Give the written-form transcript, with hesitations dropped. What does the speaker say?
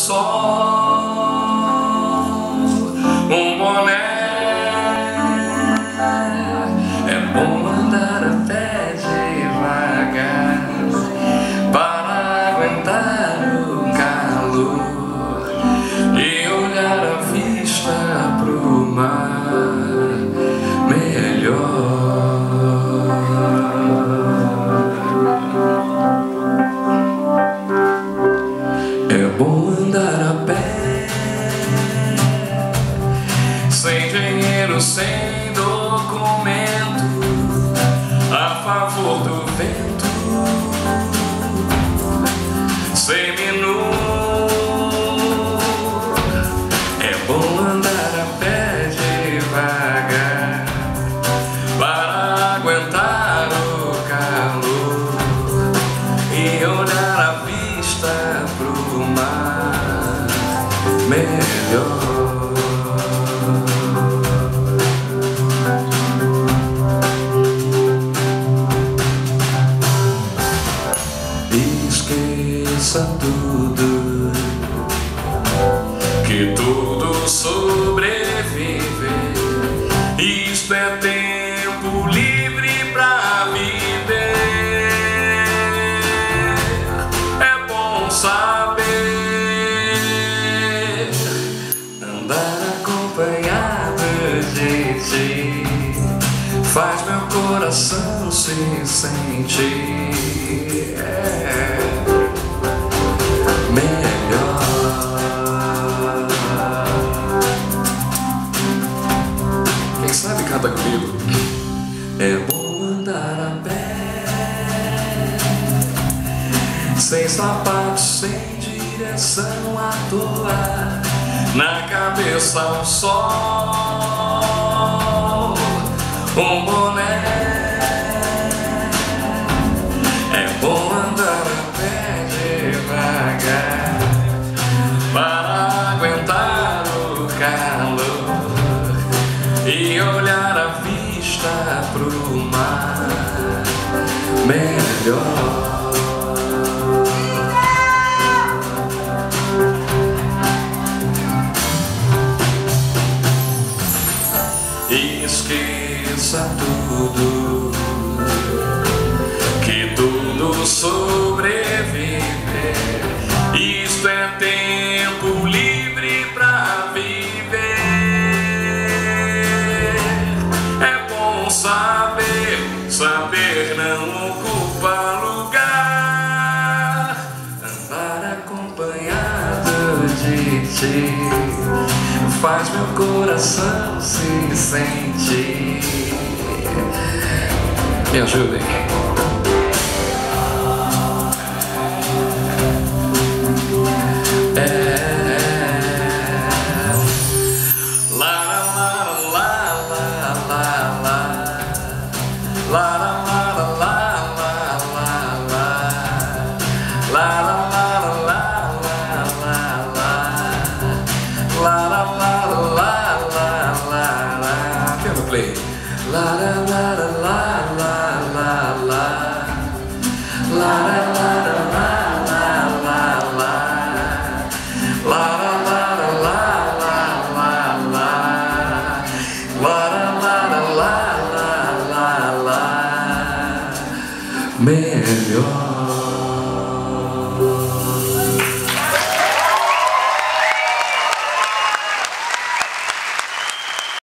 sol, um boné. É bom andar a pé devagar para aguentar o calor e olhar a vista pro mar melhor. É bom andar a pé, sem dinheiro, sem documento, a favor do vento, sem menu. É bom andar a pé devagar para aguentar o calor e olhar a vista pro mar melhor. Esqueça tudo, que tudo sobrevive. Isto é tempo livre pra viver. É bom saber andar acompanhado de ti, faz meu coração se sentir melhor. Quem sabe canta comigo. É bom andar a pé, sem sapatos, sem direção à toa, na cabeça o sol, um boné. É bom andar a pé devagar para aguentar o calor e olhar a vista pro mar melhor. Esqueça tudo, que tudo sobrevive. Isto é tempo livre pra viver. É bom saber, saber não ocupa lugar. Andar acompanhado de ti faz meu coração se sentir. Me ajudem.